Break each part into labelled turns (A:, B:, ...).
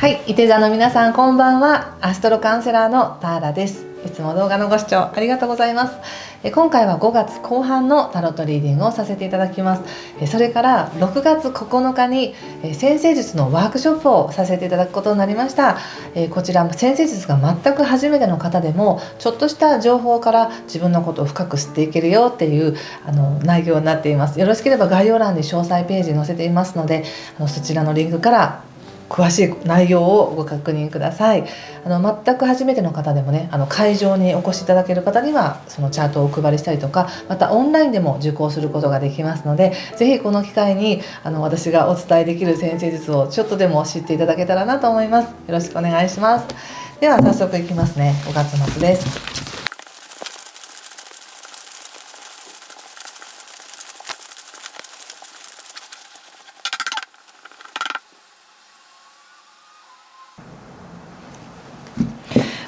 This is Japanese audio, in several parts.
A: はい、いて座の皆さんこんばんは。アストロカウンセラーのターラです。いつも動画のご視聴ありがとうございます。今回は5月後半のタロットリーディングをさせていただきます。それから6月9日に占星術のワークショップをさせていただくことになりました。こちら占星術が全く初めての方でもちょっとした情報から自分のことを深く知っていけるよっていう内容になっています。よろしければ概要欄に詳細ページに載せていますのでそちらのリンクから詳しい内容をご確認ください。全く初めての方でもね、会場にお越しいただける方にはそのチャートをお配りしたりとか、またオンラインでも受講することができますので、ぜひこの機会に私がお伝えできる占星術をちょっとでも知っていただけたらなと思います。よろしくお願いします。では早速いきますね。5月末です。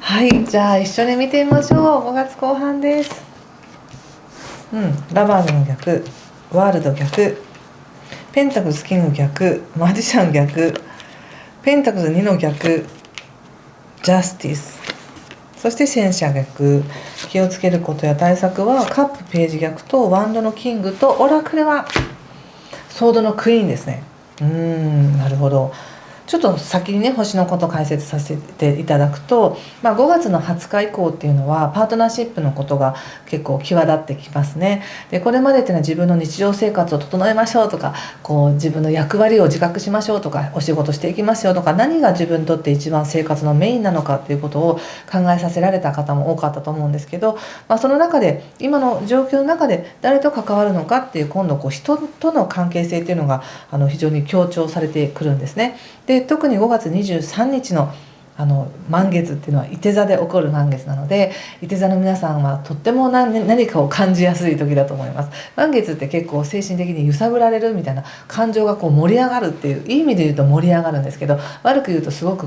A: はい、じゃあ一緒に見てみましょう。5月後半です。ラバーの逆、ワールド逆、ペンタクルズキング逆、マジシャン逆、ペンタクルズ2の逆、ジャスティス、そして戦車逆。気をつけることや対策はカップページ逆とワンドのキングとオラクルはソードのクイーンですね。なるほど。ちょっと先にね星のことを解説させていただくと、5月の20日以降っていうのはパートナーシップのことが結構際立ってきますね。でこれまでっていうのは自分の日常生活を整えましょうとか、自分の役割を自覚しましょうとか、お仕事していきますよとか、何が自分にとって一番生活のメインなのかっていうことを考えさせられた方も多かったと思うんですけど、その中で今の状況の中で誰と関わるのかっていう今度人との関係性っていうのが非常に強調されてくるんですね。で特に5月23日の満月っていうのは射手座で起こる満月なので、射手座の皆さんはとっても何かを感じやすい時だと思います。満月って結構精神的に揺さぶられるみたいな、感情が盛り上がるっていういい意味で言うと盛り上がるんですけど、悪く言うとすごく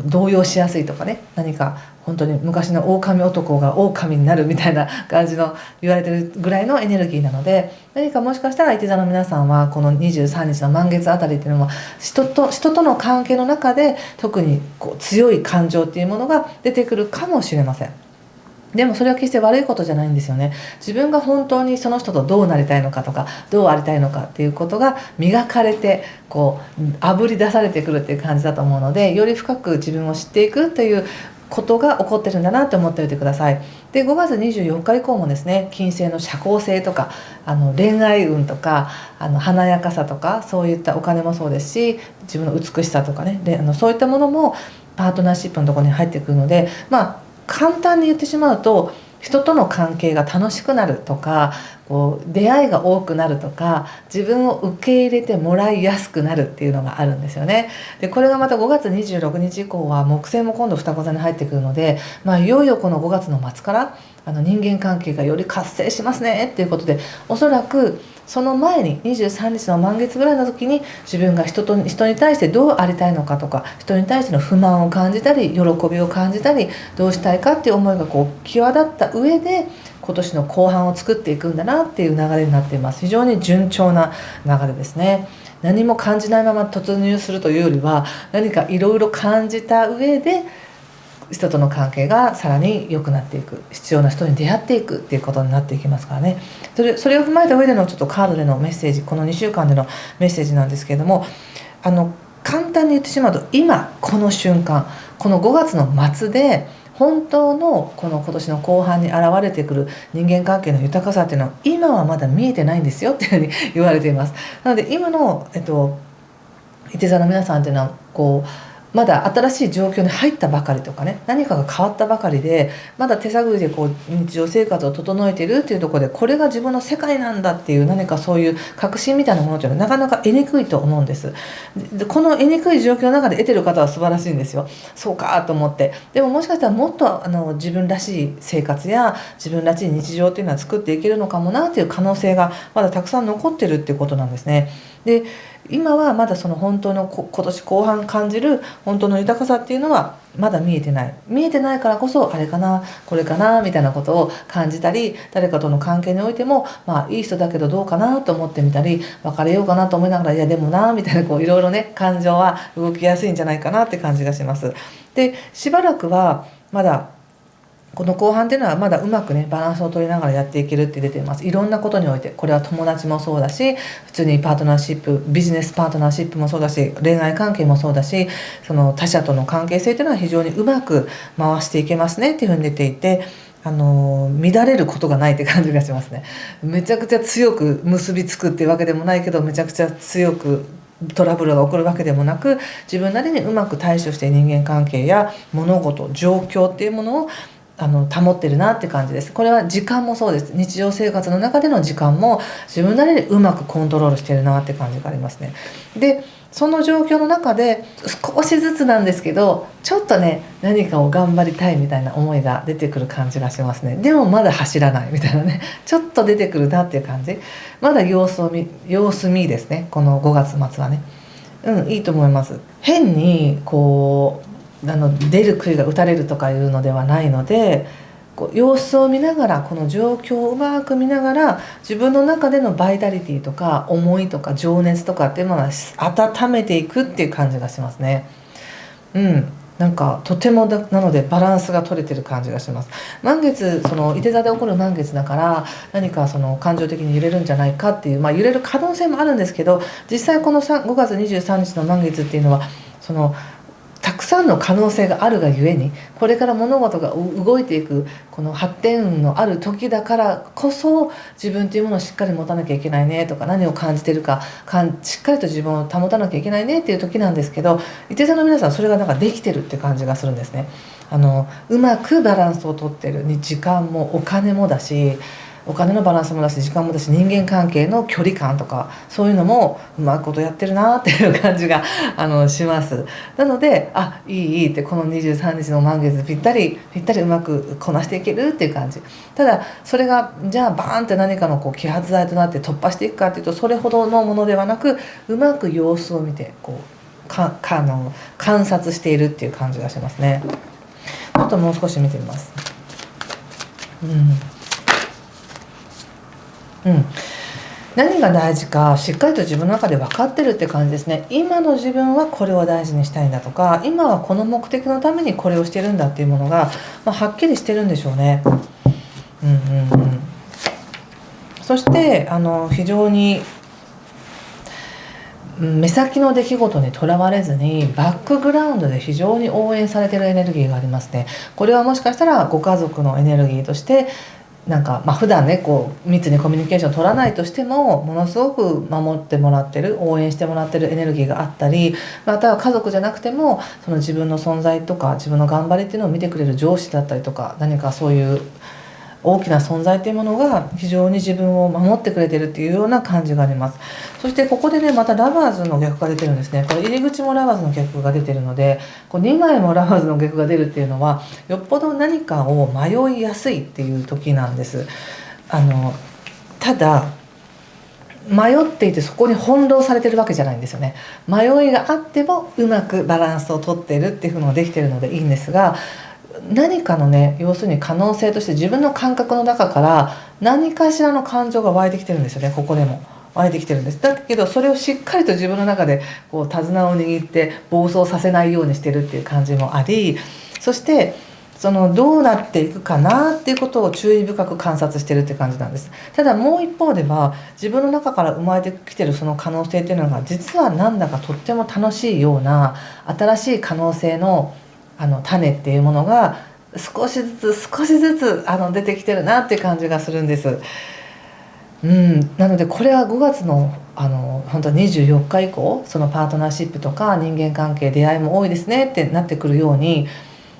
A: 動揺しやすいとかね、何か本当に昔の狼男が狼になるみたいな感じの言われてるぐらいのエネルギーなので、何かもしかしたら射手座の皆さんはこの23日の満月あたりっていうのは人との関係の中で特に強い感情っていうものが出てくるかもしれません。でもそれは決して悪いことじゃないんですよね。自分が本当にその人とどうなりたいのかとかどうありたいのかっていうことが磨かれてあぶり出されてくるっていう感じだと思うので、より深く自分を知っていくということが起こってるんだなって思っておいてください。で5月24日以降もですね、金星の社交性とか恋愛運とか華やかさとか、そういったお金もそうですし、自分の美しさとかね、でそういったものもパートナーシップのところに入ってくるので、簡単に言ってしまうと人との関係が楽しくなるとか、出会いが多くなるとか、自分を受け入れてもらいやすくなるっていうのがあるんですよね。でこれがまた5月26日以降は木星も今度双子座に入ってくるので、いよいよこの5月の末から人間関係がより活性しますねっていうことで、おそらくその前に23日の満月ぐらいの時に自分が人に対してどうありたいのかとか、人に対しての不満を感じたり喜びを感じたり、どうしたいかっていう思いが際立った上で今年の後半を作っていくんだなっていう流れになっています。非常に順調な流れですね。何も感じないまま突入するというよりは、何かいろいろ感じた上で人との関係がさらに良くなっていく、必要な人に出会っていくっていうことになっていきますからね。それを踏まえた上でのちょっとカードでのメッセージ、この2週間でのメッセージなんですけれども、簡単に言ってしまうと今この瞬間、この5月の末で本当の今年の後半に現れてくる人間関係の豊かさっていうのは今はまだ見えてないんですよっていうふうに言われています。なので今の射手座の皆さんっていうのはまだ新しい状況に入ったばかりとかね、何かが変わったばかりでまだ手探りで日常生活を整えているっていうところで、これが自分の世界なんだっていう何かそういう確信みたいなものっていうのはなかなか得にくいと思うんです。でこの得にくい状況の中で得てる方は素晴らしいんですよ。そうかと思って。でももしかしたらもっと自分らしい生活や自分らしい日常っていうのは作っていけるのかもなっていう可能性がまだたくさん残ってるっていうことなんですね。で今はまだその本当の今年後半感じる本当の豊かさっていうのはまだ見えてないからこそ、あれかなこれかなみたいなことを感じたり、誰かとの関係においてもいい人だけどどうかなと思ってみたり、別れようかなと思いながら、いやでもなみたいな、いろいろね、感情は動きやすいんじゃないかなって感じがします。で、しばらくはまだこの後半っていうのはまだうまくねバランスを取りながらやっていけるって出ています。いろんなことにおいて、これは友達もそうだし、普通にパートナーシップ、ビジネスパートナーシップもそうだし、恋愛関係もそうだし、その他者との関係性っていうのは非常にうまく回していけますねっていうふうに出ていて、乱れることがないって感じがしますね。めちゃくちゃ強く結びつくっていうわけでもないけど、めちゃくちゃ強くトラブルが起こるわけでもなく、自分なりにうまく対処して人間関係や物事、状況っていうものを保ってるなって感じです。これは時間もそうです。日常生活の中での時間も自分なりにうまくコントロールしてるなって感じがありますね。で、その状況の中で少しずつなんですけど、ちょっとね何かを頑張りたいみたいな思いが出てくる感じがしますね。でもまだ走らないみたいなね、ちょっと出てくるなっていう感じ。まだ様子見ですね、この5月末はね。いいと思います。変に出る杭が打たれるとかいうのではないので、様子を見ながら、この状況をうまく見ながら、自分の中でのバイタリティとか思いとか情熱とかっていうものを温めていくっていう感じがしますね。なんかとてもなのでバランスが取れてる感じがします。満月、そのいて座で起こる満月だから、何かその感情的に揺れるんじゃないかっていう、揺れる可能性もあるんですけど、実際この5月23日の満月っていうのは、そのたくさんの可能性があるがゆえに、これから物事が動いていくこの発展のある時だからこそ、自分というものをしっかり持たなきゃいけないねとか、何を感じてるかしっかりと自分を保たなきゃいけないねっていう時なんですけど、伊手座の皆さんそれがなんかできてるって感じがするんですね。うまくバランスをとってる、時間もお金もだし、お金のバランスもだし、時間もだし、人間関係の距離感とか、そういうのもうまくことやってるなっていう感じがします。なので、いいって、この23日の満月ぴったりうまくこなしていけるっていう感じ。ただそれがじゃあバーンって何かの揮発剤となって突破していくかっていうと、それほどのものではなく、うまく様子を見て観察しているっていう感じがしますね。ちょっともう少し見てみます。何が大事かしっかりと自分の中で分かってるって感じですね。今の自分はこれを大事にしたいんだとか、今はこの目的のためにこれをしてるんだっていうものが、はっきりしてるんでしょうね。そして非常に目先の出来事にとらわれずに、バックグラウンドで非常に応援されてるエネルギーがありますね。これはもしかしたらご家族のエネルギーとして、なんか普段ね密にコミュニケーションを取らないとしても、ものすごく守ってもらってる、応援してもらってるエネルギーがあったり、または家族じゃなくても、その自分の存在とか自分の頑張りっていうのを見てくれる上司だったりとか、何かそういう大きな存在というものが非常に自分を守ってくれてるっていうような感じがあります。そしてここでね、またラバーズの逆が出てるんですね。これ入り口もラバーズの逆が出てるので、2枚もラバーズの逆が出るっていうのは、よっぽど何かを迷いやすいっていう時なんです。ただ迷っていてそこに翻弄されてるわけじゃないんですよね。迷いがあってもうまくバランスをとってるっていうのができてるのでいいんですが、何かのね、要するに可能性として自分の感覚の中から何かしらの感情が湧いてきてるんですよね。ここでも湧いてきてるんです。だけどそれをしっかりと自分の中で手綱を握って暴走させないようにしてるっていう感じもあり、そしてどうなっていくかなっていうことを注意深く観察してるって感じなんです。ただもう一方では、自分の中から生まれてきてるその可能性っていうのが、実はなんだかとっても楽しいような、新しい可能性の種っていうものが少しずつ出てきてるなっていう感じがするんです。なのでこれは5月の本当24日以降、そのパートナーシップとか人間関係、出会いも多いですねってなってくるように、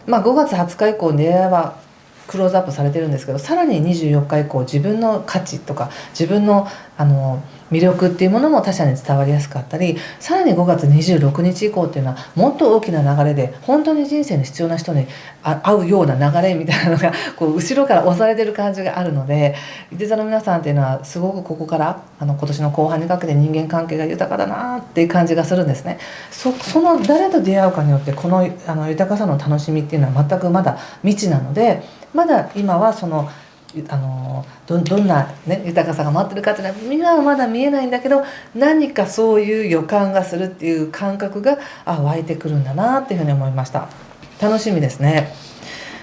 A: 5月20日以降出会いはクローズアップされてるんですけど、さらに24日以降、自分の価値とか自分の魅力っていうものも他者に伝わりやすかったり、さらに5月26日以降っていうのはもっと大きな流れで、本当に人生に必要な人に会うような流れみたいなのがこう後ろから押されてる感じがあるので、いて座の皆さんっていうのはすごくここから今年の後半にかけて人間関係が豊かだなっていう感じがするんですね。その誰と出会うかによってこの豊かさの楽しみっていうのは全くまだ未知なので、まだ今はそのどんな、ね、豊かさが待ってるかっていうのは今はまだ見えないんだけど、何かそういう予感がするっていう感覚が湧いてくるんだなっていうふうに思いました。楽しみですね。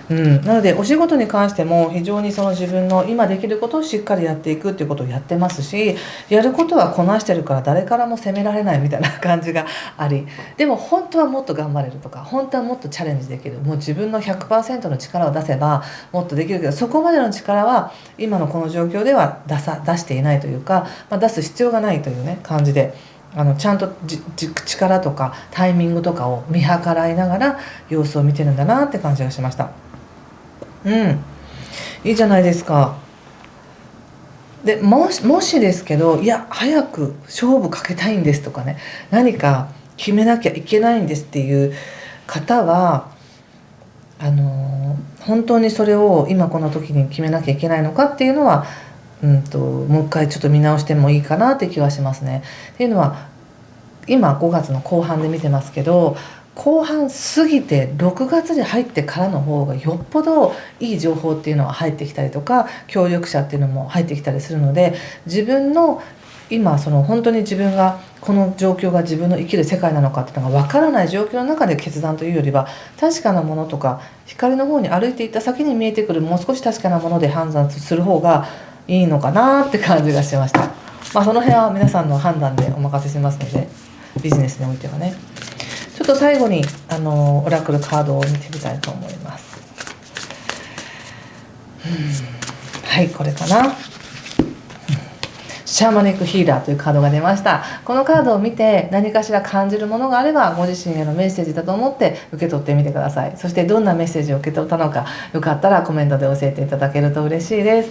A: なのでお仕事に関しても非常にその自分の今できることをしっかりやっていくっていうことをやってますし、やることはこなしてるから誰からも責められないみたいな感じがあり、でも本当はもっと頑張れるとか、本当はもっとチャレンジできる、もう自分の 100% の力を出せばもっとできるけど、そこまでの力は今のこの状況では出していないというか、出す必要がないというね感じで、ちゃんと力とかタイミングとかを見計らいながら様子を見てるんだなって感じがしました。いいじゃないですか。でもしですけど、いや早く勝負かけたいんですとかね、何か決めなきゃいけないんですっていう方は本当にそれを今この時に決めなきゃいけないのかっていうのは、もう一回ちょっと見直してもいいかなって気はしますね。っていうのは今5月の後半で見てますけど、後半過ぎて6月に入ってからの方がよっぽどいい情報っていうのは入ってきたりとか、協力者っていうのも入ってきたりするので、自分の今本当に自分がこの状況が自分の生きる世界なのかっていうのが分からない状況の中で決断というよりは、確かなものとか光の方に歩いていった先に見えてくるもう少し確かなもので判断する方がいいのかなって感じがしました。その辺は皆さんの判断でお任せしますので、ビジネスにおいてはね。ちょっと最後にオラクルカードを見てみたいと思います。はい、これかな。シャーマニックヒーラーというカードが出ました。このカードを見て何かしら感じるものがあれば、ご自身へのメッセージだと思って受け取ってみてください。そしてどんなメッセージを受け取ったのか、よかったらコメントで教えていただけると嬉しいです。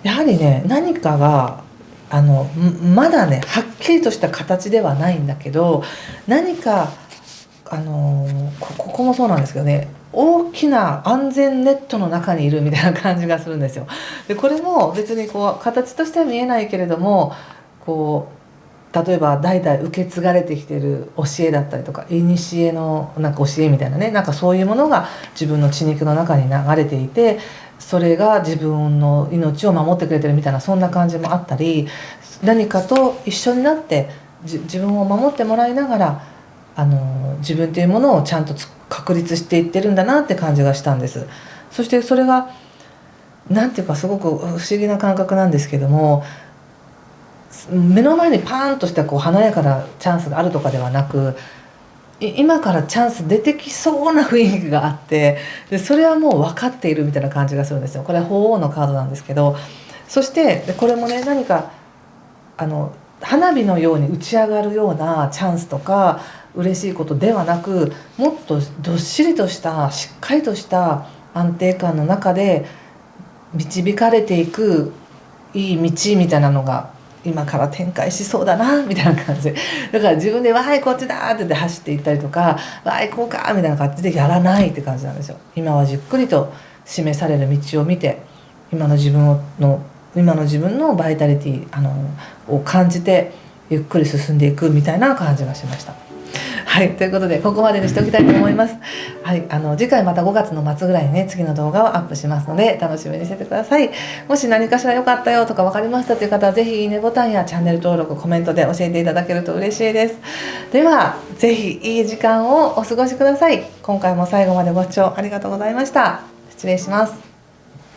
A: やはりね、何かがまだねはっきりとした形ではないんだけど、何かここもそうなんですけどね、大きな安全ネットの中にいるみたいな感じがするんですよ。でこれも別に形としては見えないけれども、例えば代々受け継がれてきている教えだったりとか、古のなんか教えみたいなね、なんかそういうものが自分の血肉の中に流れていて、それが自分の命を守ってくれてるみたいな、そんな感じもあったり、何かと一緒になって自分を守ってもらいながら自分というものをちゃんと確立していってるんだなって感じがしたんです。そしてそれがなんていうかすごく不思議な感覚なんですけども、目の前にパーンとした華やかなチャンスがあるとかではなく、今からチャンス出てきそうな雰囲気があって、でそれはもう分かっているみたいな感じがするんですよ。これは鳳凰のカードなんですけど、そしてこれもね、何か花火のように打ち上がるようなチャンスとか嬉しいことではなく、もっとどっしりとしたしっかりとした安定感の中で導かれていくいい道みたいなのが今から展開しそうだなみたいな感じだから、自分で「わーいこっちだ!」って言って走っていったりとか「わーいこうか!」みたいな感じでやらないって感じなんですよ。今はじっくりと示される道を見て、今の自分のバイタリティを感じてゆっくり進んでいくみたいな感じがしました。はい、ということでここまでにしておきたいと思います。はい、次回また5月の末ぐらいにね、次の動画をアップしますので楽しみにしててください。もし何かしら良かったよとか分かりましたという方は、ぜひいいねボタンやチャンネル登録、コメントで教えていただけると嬉しいです。ではぜひいい時間をお過ごしください。今回も最後までご視聴ありがとうございました。失礼します。